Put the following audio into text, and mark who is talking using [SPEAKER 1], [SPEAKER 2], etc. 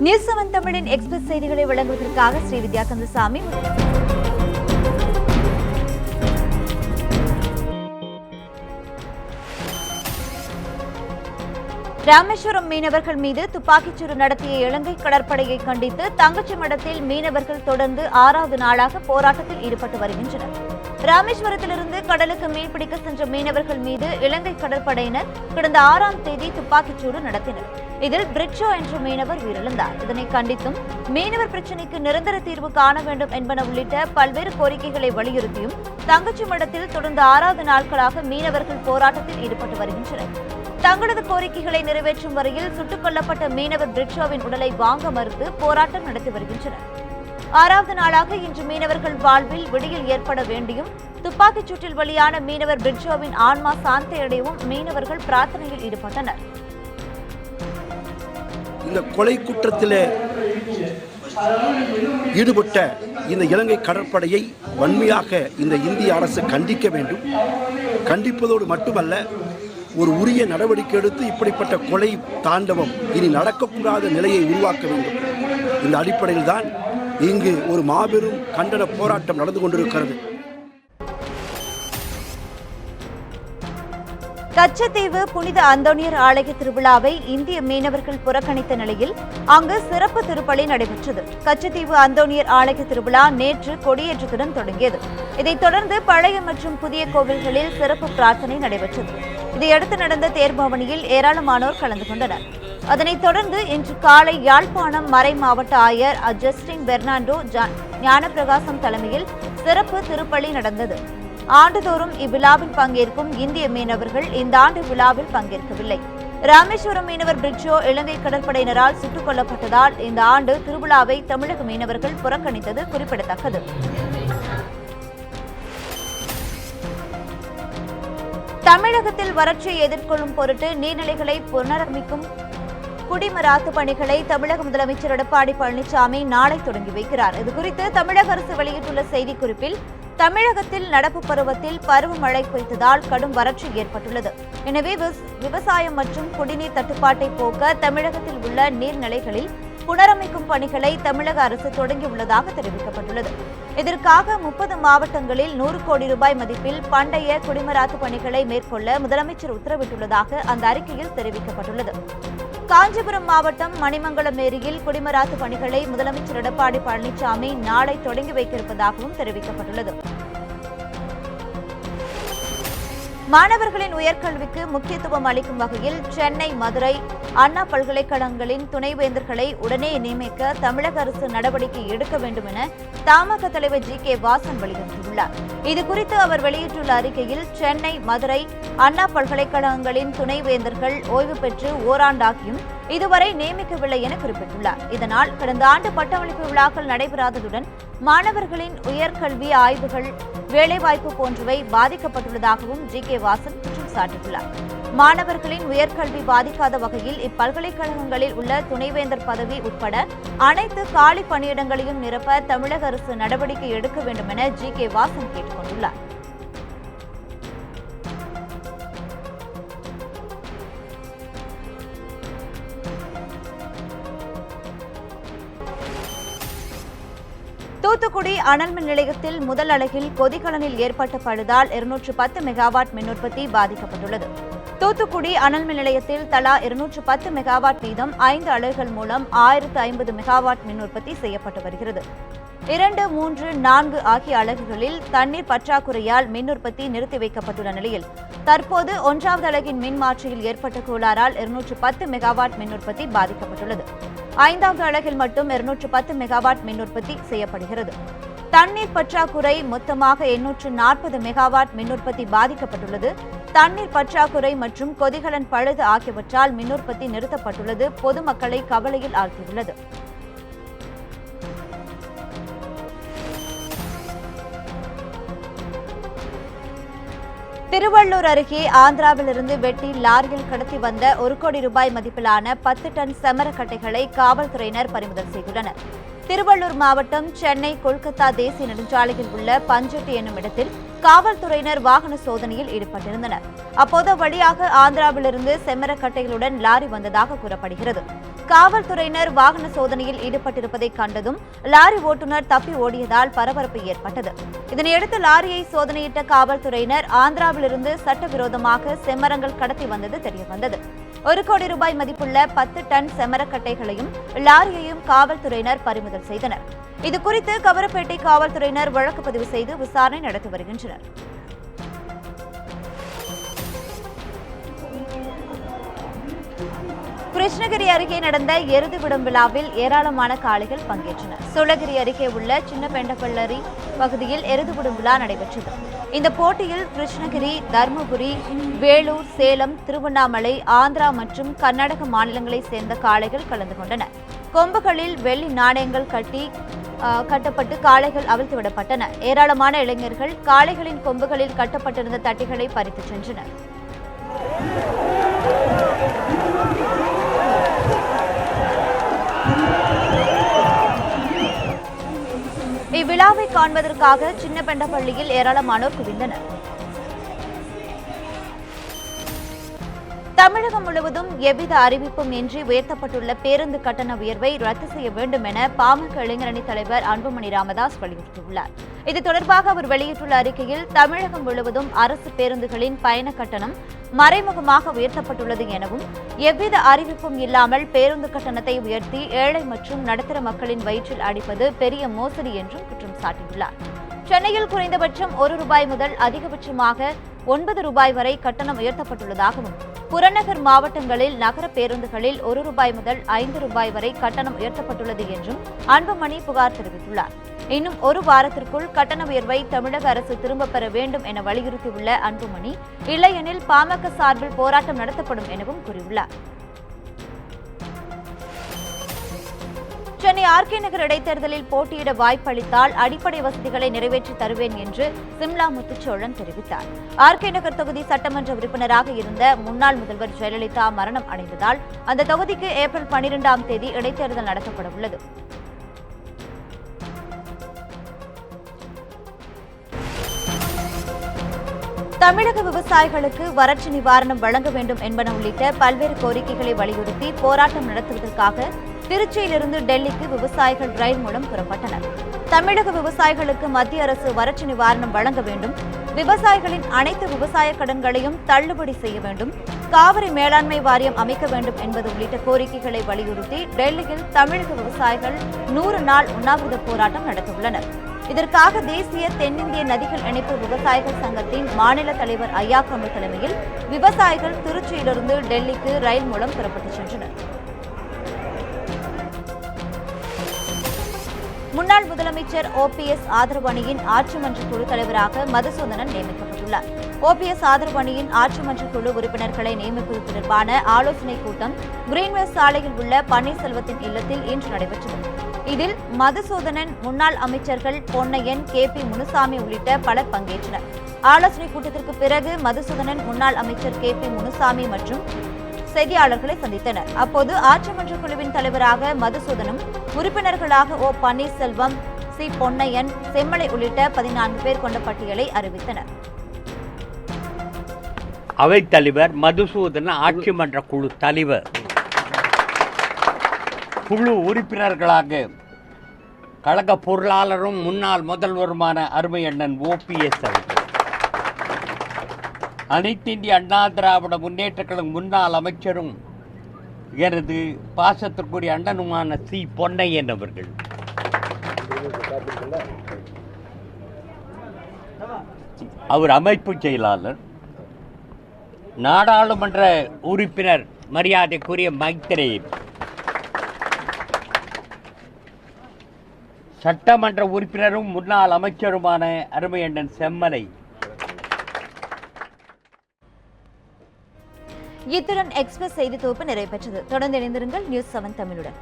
[SPEAKER 1] News 7 தமிழின் express செய்திகளை வழங்குவதற்காக ஸ்ரீவித்யா கந்தசாமி. ராமேஸ்வரம் மீனவர்கள் மீது துப்பாக்கிச்சூடு நடத்திய இலங்கை கடற்படையை கண்டித்து தங்கச்சிமடத்தில் மீனவர்கள் தொடர்ந்து 6வது நாளாக போராட்டத்தில் ஈடுபட்டு வருகின்றனர். ராமேஸ்வரத்திலிருந்து கடலுக்கு மீன்பிடிக்க சென்ற மீனவர்கள் மீது இலங்கை கடற்படையினர் கடந்த 6ஆம் தேதி துப்பாக்கிச்சூடு நடத்தினர். இதில் பிரிட்ஜோ என்ற மீனவர் உயிரிழந்தார். இதனை கண்டித்தும் மீனவர் பிரச்சினைக்கு நிரந்தர தீர்வு காண வேண்டும் என்பன உள்ளிட்ட பல்வேறு கோரிக்கைகளை வலியுறுத்தியும் தங்கச்சிமடத்தில் தொடர்ந்து 6வது நாட்களாக மீனவர்கள் போராட்டத்தில் ஈடுபட்டு வருகின்றனர். தங்களது கோரிக்கைகளை நிறைவேற்றும் வரையில் சுட்டுக் கொல்லப்பட்ட மீனவர் பிரிட்ஜோவின் உடலை வாங்க மறுத்து போராட்டம் நடத்தி வருகின்றனர். 6வது நாளாக இன்று மீனவர்கள் வாழ்வில் விடியல் ஏற்பட வேண்டியும் துப்பாக்கிச் சூட்டில் பலியான மீனவர் பிரிட்ஜோவின் ஆன்மா சாந்தியடையவும் மீனவர்கள் பிரார்த்தனையில் ஈடுபட்டனர்.
[SPEAKER 2] இந்த கொலை குற்றத்திலே ஈடுபட்ட இந்த இலங்கை கடற்படையை வன்மையாக இந்த இந்திய அரசு கண்டிக்க வேண்டும். கண்டிப்பதோடு மட்டுமல்ல, ஒரு உரிய நடவடிக்கை எடுத்து இப்படிப்பட்ட கொலை தாண்டவம் இனி நடக்கக்கூடாத நிலையை உருவாக்க வேண்டும். இந்த அடிப்படையில் தான் இங்கு ஒரு மாபெரும் கண்டன போராட்டம் நடந்து கொண்டிருக்கிறது.
[SPEAKER 1] கச்சத்தீவு புனித அந்தோனியர் ஆலய திருவிழாவை இந்திய மீனவர்கள் புறக்கணித்த நிலையில் அங்கு சிறப்பு திருப்பலி நடைபெற்றது. கச்சத்தீவு அந்தோனியர் ஆலய திருவிழா நேற்று கொடியேற்றத்துடன் தொடங்கியது. இதைத் தொடர்ந்து பழைய மற்றும் புதிய கோவில்களில் சிறப்பு பிரார்த்தனை நடைபெற்றது. இதையடுத்து நடந்த தேர்பவனியில் ஏராளமானோர் கலந்து கொண்டனர். அதனைத் தொடர்ந்து இன்று காலை யாழ்ப்பாணம் மறை மாவட்ட ஆயர் ஜஸ்டின் பெர்னாண்டோ ஞானப்பிரகாசம் தலைமையில் சிறப்பு திருப்பலி நடந்தது. ஆண்டுதோறும் இவ்விழாவில் பங்கேற்கும் இந்திய மீனவர்கள் இந்த ஆண்டு விழாவில் பங்கேற்கவில்லை. ராமேஸ்வரம் மீனவர் பிரிட்ஜோ இலங்கை கடற்படையினரால் சுட்டுக் கொல்லப்பட்டதால் இந்த ஆண்டு திருவிழாவை தமிழக மீனவர்கள் புறக்கணித்தது குறிப்பிடத்தக்கது. தமிழகத்தில் வறட்சியை எதிர்கொள்ளும் பொருட்டு நீர்நிலைகளை புனரமைக்கும் குடிமராத்து பணிகளை தமிழக முதலமைச்சர் எடப்பாடி பழனிசாமி நாளை தொடங்கி வைக்கிறார். இதுகுறித்து தமிழக அரசு வெளியிட்டுள்ள செய்திக்குறிப்பில், தமிழகத்தில் நடப்பு பருவத்தில் பருவமழை குறித்ததால் கடும் வறட்சி ஏற்பட்டுள்ளது. எனவே விவசாயம் மற்றும் குடிநீர் தட்டுப்பாட்டை போக்க தமிழகத்தில் உள்ள நீர்நிலைகளில் புனரமைக்கும் பணிகளை தமிழக அரசு தொடங்கியுள்ளதாக தெரிவிக்கப்பட்டுள்ளது. இதற்காக 30 மாவட்டங்களில் 100 கோடி ரூபாய் மதிப்பில் பண்டைய குடிமராத்து பணிகளை மேற்கொள்ள முதலமைச்சர் உத்தரவிட்டுள்ளதாக அந்த அறிக்கையில் தெரிவிக்கப்பட்டுள்ளது. காஞ்சிபுரம் மாவட்டம் மணிமங்கலம் ஏரியில் குடிமராத்து பணிகளை முதலமைச்சர் எடப்பாடி பழனிசாமி நாளை தொடங்கி வைக்க இருப்பதாகவும் தெரிவிக்கப்பட்டுள்ளது. மாணவர்களின் உயர்கல்விக்கு முக்கியத்துவம் அளிக்கும் வகையில் சென்னை, மதுரை அண்ணா பல்கலைக்கழகங்களின் துணைவேந்தர்களை உடனே நியமிக்க தமிழக அரசு நடவடிக்கை எடுக்க வேண்டும் என தமாக தலைவர் ஜி.கே. வாசன் வலியுறுத்தியுள்ளார். இதுகுறித்து அவர் வெளியிட்டுள்ள அறிக்கையில், சென்னை, மதுரை அண்ணா பல்கலைக்கழகங்களின் துணைவேந்தர்கள் ஓய்வு பெற்று ஓராண்டாகியும் இதுவரை நியமிக்கவில்லை என குறிப்பிட்டுள்ளார். இதனால் கடந்த ஆண்டு பட்டமளிப்பு விழாக்கள் நடைபெறாததுடன் மாணவர்களின் உயர்கல்வி ஆய்வுகள், வேலைவாய்ப்பு போன்றவை பாதிக்கப்பட்டுள்ளதாகவும் ஜி.கே. வாசன் குற்றம் சாட்டியுள்ளார். மாணவர்களின் உயர்கல்வி பாதிக்காத வகையில் இப்பல்கலைக்கழகங்களில் உள்ள துணைவேந்தர் பதவி உட்பட அனைத்து காலி பணியிடங்களையும் நிரப்ப தமிழக அரசு நடவடிக்கை எடுக்க வேண்டும் என ஜி.கே. வாசன் கேட்டுக் கொண்டுள்ளார். தூத்துக்குடி அனல் மின் நிலையத்தில் முதல் அலகில் கொதிகலனில் ஏற்பட்ட பழுதால் 210 மெகாவாட் மின் உற்பத்தி பாதிக்கப்பட்டுள்ளது. தூத்துக்குடி அனல் மின் நிலையத்தில் தலா 210 மெகாவாட் வீதம் 5 அலகுகள் மூலம் 1050 மெகாவாட் மின் உற்பத்தி செய்யப்பட்டு வருகிறது. 2, 3, 4 ஆகிய அலகுகளில் தண்ணீர் பற்றாக்குறையால் மின் உற்பத்தி நிறுத்தி வைக்கப்பட்டுள்ள நிலையில் தற்போது 1வது அலகின் மின் மாற்றியில் ஏற்பட்ட கோளாறால் 210 மெகாவாட் மின் உற்பத்தி பாதிக்கப்பட்டுள்ளது. 5வது அலகில் மட்டும் 210 மெகாவாட் மின் உற்பத்தி செய்யப்படுகிறது. தண்ணீர் பற்றாக்குறை மொத்தமாக 840 மெகாவாட் மின் உற்பத்தி பாதிக்கப்பட்டுள்ளது. தண்ணீர் பற்றாக்குறை மற்றும் கொதிகலன் பழுது ஆகியவற்றால் மின் உற்பத்தி நிறுத்தப்பட்டுள்ளது பொதுமக்களை கவலையில் ஆழ்த்தியுள்ளது. திருவள்ளூர் அருகே ஆந்திராவிலிருந்து வெட்டி லாரியில் கடத்தி வந்த 1 கோடி ரூபாய் மதிப்பிலான 10 டன் செம்மரக்கட்டைகளை காவல்துறையினர் பறிமுதல் செய்துள்ளனர். திருவள்ளூர் மாவட்டம் சென்னை கொல்கத்தா தேசிய நெடுஞ்சாலையில் உள்ள பஞ்செட்டி என்னும் இடத்தில் காவல்துறையினர் வாகன சோதனையில் ஈடுபட்டிருந்தனர். அப்போது வழியாக ஆந்திராவிலிருந்து செம்மரக்கட்டைகளுடன் லாரி வந்ததாக கூறப்படுகிறது. காவல்துறையினர் வாகன சோதனையில் ஈடுபட்டிருப்பதை கண்டதும் லாரி ஓட்டுநர் தப்பி ஓடியதால் பரபரப்பு ஏற்பட்டது. இதனையடுத்து லாரியை சோதனையிட்ட காவல்துறையினர் ஆந்திராவிலிருந்து சட்டவிரோதமாக செம்மரங்கள் கடத்தி வந்தது தெரியவந்தது. 1 கோடி ரூபாய் மதிப்புள்ள 10 டன் செம்மரக்கட்டைகளையும் லாரியையும் காவல்துறையினர் பறிமுதல் செய்தனர். இதுகுறித்து கவரப்பேட்டை காவல்துறையினர் வழக்கு பதிவு செய்து விசாரணை நடத்தி வருகின்றனர். கிருஷ்ணகிரி அருகே நடந்த எருது விடும் விழாவில் ஏராளமான காளைகள் பங்கேற்றன. சூளகிரி அருகே உள்ள சின்னபெண்டப்பள்ளரி பகுதியில் எருது விடும் விழா நடைபெற்றது. இந்த போட்டியில் கிருஷ்ணகிரி, தருமபுரி, வேலூர், சேலம், திருவண்ணாமலை, ஆந்திரா மற்றும் கர்நாடக மாநிலங்களைச் சேர்ந்த காளைகள் கலந்து கொண்டன. கொம்புகளில் வெள்ளி நாணயங்கள் கட்டப்பட்டு காளைகள் அவிழ்த்து விடப்பட்டன. ஏராளமான இளைஞர்கள் காளைகளின் கொம்புகளில் கட்டப்பட்டிருந்த தட்டிகளை பறித்துச் சென்றனர். இவ்விழாவை காண்பதற்காக சின்னபெண்டப்பள்ளியில் ஏராளமானோர் குவிந்தனர். தமிழகம் முழுவதும் எவ்வித அறிவிப்பும் இன்றி உயர்த்தப்பட்டுள்ள பேருந்து கட்டண உயர்வை ரத்து செய்ய வேண்டும் என பாமக இளைஞரணி தலைவர் அன்புமணி ராமதாஸ் வலியுறுத்தியுள்ளார். இது தொடர்பாக அவர் வெளியிட்டுள்ள அறிக்கையில், தமிழகம் முழுவதும் அரசு பேருந்துகளின் பயண கட்டணம் மறைமுகமாக உயர்த்தப்பட்டுள்ளது எனவும், எவ்வித அறிவிப்பும் இல்லாமல் பேருந்து கட்டணத்தை உயர்த்தி ஏழை மற்றும் நடுத்தர மக்களின் வயிற்றில் அடிப்பது பெரிய மோசடி என்றும் குற்றம் சாட்டியுள்ளார். சென்னையில் குறைந்தபட்சம் ₹1 முதல் அதிகபட்சமாக ₹9 வரை கட்டணம் உயர்த்தப்பட்டுள்ளதாகவும், புறநகர் மாவட்டங்களில் நகர பேருந்துகளில் ₹1 முதல் ₹5 வரை கட்டணம் உயர்த்தப்பட்டுள்ளது என்றும் அன்புமணி புகார் தெரிவித்துள்ளார். இன்னும் 1 வாரத்திற்குள் கட்டண உயர்வை தமிழக அரசு திரும்பப் பெற வேண்டும் என வலியுறுத்தியுள்ள அன்புமணி, இல்லையெனில் பாமக சார்பில் போராட்டம் நடத்தப்படும் எனவும் கூறியுள்ளார். சென்னை ஆர்கே நகர் இடைத்தேர்தலில் போட்டியிட வாய்ப்பளித்தால் அடிப்படை வசதிகளை நிறைவேற்றி தருவேன் என்று சிம்லா முத்துச்சோழன் தெரிவித்தார். ஆர்கே நகர் தொகுதி சட்டமன்ற உறுப்பினராக இருந்த முன்னாள் முதல்வர் ஜெயலலிதா மரணம் அடைந்ததால் அந்த தொகுதிக்கு ஏப்ரல் 12ஆம் தேதி இடைத்தேர்தல் நடத்தப்பட உள்ளது. தமிழக விவசாயிகளுக்கு வறட்சி நிவாரணம் வழங்க வேண்டும் என்பன உள்ளிட்ட பல்வேறு கோரிக்கைகளை வலியுறுத்தி போராட்டம் நடத்துவதற்காக திருச்சியிலிருந்து டெல்லிக்கு விவசாயிகள் ரயில் மூலம் புறப்பட்டனர். தமிழக விவசாயிகளுக்கு மத்திய அரசு வறட்சி நிவாரணம் வழங்க வேண்டும், விவசாயிகளின் அனைத்து விவசாய கடன்களையும் தள்ளுபடி செய்ய வேண்டும், காவிரி மேலாண்மை வாரியம் அமைக்க வேண்டும் என்பது உள்ளிட்ட கோரிக்கைகளை வலியுறுத்தி டெல்லியில் தமிழக விவசாயிகள் 100 நாள் உண்ணாவிரத போராட்டம் நடத்தியுள்ளனர். இதற்காக தேசிய தென்னிந்திய நதிகள் இணைப்பு விவசாயிகள் சங்கத்தின் மாநில தலைவர் ஐயாக்கண்ணு தலைமையில் விவசாயிகள் திருச்சியிலிருந்து டெல்லிக்கு ரயில் மூலம் புறப்பட்டுச் சென்றனர். முன்னாள் முதலமைச்சர் OPS ஆதரவு அணியின் ஆட்சி மன்ற குழு தலைவராக மதுசூதனன் நியமிக்கப்பட்டுள்ளார். OPS ஆதரவு அணியின் ஆட்சி மன்ற குழு உறுப்பினர்களை நியமிப்பது தொடர்பான ஆலோசனைக் கூட்டம் கிரீன்வேஸ் சாலையில் உள்ள பன்னீர்செல்வத்தின் இல்லத்தில் இன்று நடைபெற்றது. இதில் மதுசூதனன், முன்னாள் அமைச்சர்கள் பொன்னையன், KP முனுசாமி உள்ளிட்ட பலர் பங்கேற்றனர். ஆலோசனைக் கூட்டத்திற்கு பிறகு மதுசூதனன் முன்னாள் அமைச்சர் KP முனுசாமி மற்றும் செய்தியாளர்களை சந்தித்தனர். அப்போது ஆட்சி மன்ற குழுவின் தலைவராக மதுசூதனும், உறுப்பினர்களாக O பன்னீர்செல்வம், C பொன்னையன், செம்மலை உள்ளிட்ட 14 பேர் கொண்ட பட்டியலை அறிவித்தனர்.
[SPEAKER 3] அவைத் தலைவர் மதுசூதனன் ஆட்சி மன்ற குழு தலைவர். குழு உறுப்பினர்களாக கழக பொருளாளரும் முன்னாள் முதல்வருமான அருமை அண்ணன் OPS அவர்கள், அனைத்து இந்திய அண்ணா திராவிட முன்னேற்ற கழக முன்னாள் அமைச்சரும் எனது பாசத்திற்குரிய அண்ணனுமான C பொன்னையன் அவர்கள், அவர் அமைப்பு செயலாளர், நாடாளுமன்ற உறுப்பினர் மரியாதைக்குரிய மைத்ரேயன், சட்டமன்ற உறுப்பினரும் முன்னாள் அமைச்சருமான அருமை அண்ணன் செம்மலை.
[SPEAKER 1] இத்துடன் எக்ஸ்பிரஸ் செய்தி தொகுப்பு நிறைவு பெற்றது. தொடர்ந்து இணைந்திருங்கள் நியூஸ் 7 தமிழுடன்.